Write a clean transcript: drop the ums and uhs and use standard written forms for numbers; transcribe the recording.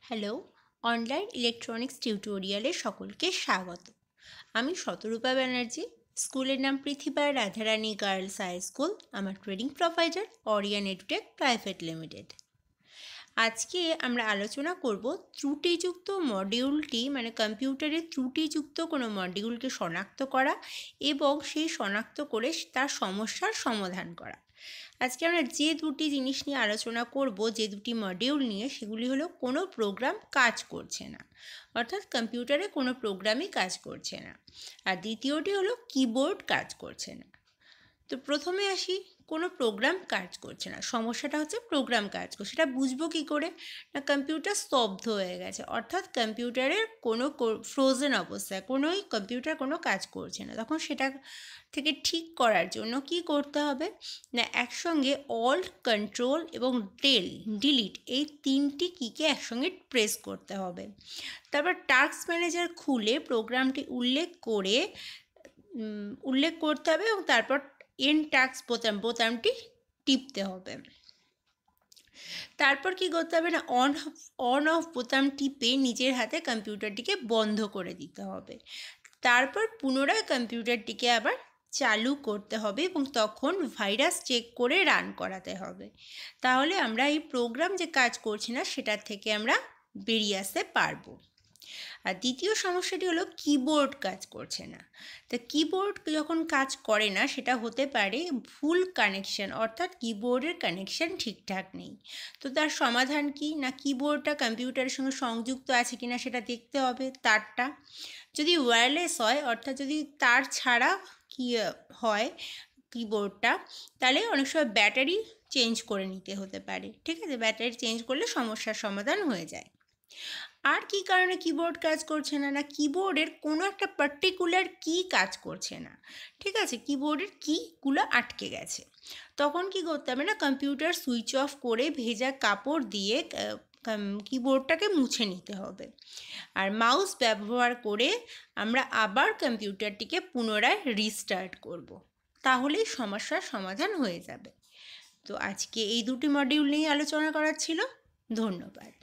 Hello, online electronics টিউটোরিয়ালে সকলকে স্বাগত। আমি শতরূপা ব্যানার্জি। স্কুলের নাম পৃথিবীর রাধারানী গার্লস হাই স্কুল। আমার training provider Orion Edutech private limited. আজকে আমরা আলোচনা করব ত্রুটিযুক্ত মডিউলটি, মানে কম্পিউটারের ত্রুটিযুক্ত কোনো মডিউলকে শনাক্ত করা এবং সেই শনাক্ত করে তার সমস্যার সমাধান করা। আজকে আমরা যে দুটি জিনিস নিয়ে আলোচনা করব, যে দুটি মডিউল নিয়ে, সেগুলি হলো কোনো প্রোগ্রাম কাজ করছে না, অর্থাৎ কম্পিউটারে কোনো প্রোগ্রামই কাজ করছে না। আর দ্বিতীয়টি হলো কিবোর্ড কাজ করছে না। তো প্রথমে আসি, কোনো প্রোগ্রাম কাজ করছে না। সমস্যাটা হচ্ছে প্রোগ্রাম কাজ করছে, সেটা বুঝবো কী করে? না, কম্পিউটার স্তব্ধ হয়ে গেছে, অর্থাৎ কম্পিউটারের কোনো ফ্রোজেন অবস্থায়, কম্পিউটার কোনো কাজ করছে না। তখন সেটা থেকে ঠিক করার জন্য কি করতে হবে না, একসঙ্গে অল্ট, কন্ট্রোল এবং ডিলিট এই তিনটি কিকে একসঙ্গে প্রেস করতে হবে। তারপর টাস্ক ম্যানেজার খুলে প্রোগ্রামটি উল্লেখ করতে হবে এবং তারপর এন্ড টাস্ক বোতামটি টিপতে হবে। তারপর কি করতে হবে না, অন অফ বোতাম টিপে নিজের হাতে কম্পিউটারটিকে বন্ধ করে দিতে হবে। তারপর পুনরায় কম্পিউটারটিকে আবার চালু করতে হবে এবং তখন ভাইরাস চেক করে রান করাতে হবে। তাহলে আমরা এই প্রোগ্রাম যে কাজ করছি না সেটার থেকে আমরা বেরিয়ে আসতে পারবো। আর দ্বিতীয় সমস্যাটি হলো কিবোর্ড কাজ করছে না। তো কিবোর্ড যখন কাজ করে না, সেটা হতে পারে ভুল কানেকশন, অর্থাৎ কিবোর্ডের কানেকশন ঠিকঠাক নেই। তো তার সমাধান কি না, কিবোর্ডটা কম্পিউটারের সঙ্গে সংযুক্ত আছে কিনা সেটা দেখতে হবে। তারটা যদি ওয়্যারলেস হয়, অর্থাৎ যদি তার ছাড়া কি হয় কিবোর্ডটা, তাহলে অনেক সময় ব্যাটারি চেঞ্জ করে নিতে হতে পারে। ঠিক আছে, ব্যাটারি চেঞ্জ করলে সমস্যার সমাধান হয়ে যায়। আর কি কারণে কিবোর্ড কাজ করছে না, না কিবোর্ডের কোনো একটা পার্টিকুলার কি কাজ করছে না। ঠিক আছে, কিবোর্ডের কিগুলো আটকে গেছে। তখন কি করতে হবে না, কম্পিউটার সুইচ অফ করে ভেজা কাপড় দিয়ে কিবোর্ডটাকে মুছে নিতে হবে। আর মাউস ব্যবহার করে আমরা আবার কম্পিউটারটিকে পুনরায় রিস্টার্ট করব। তাহলেই সমস্যার সমাধান হয়ে যাবে। তো আজকে এই দুটি মডিউল নিয়ে আলোচনা করার ছিল। ধন্যবাদ।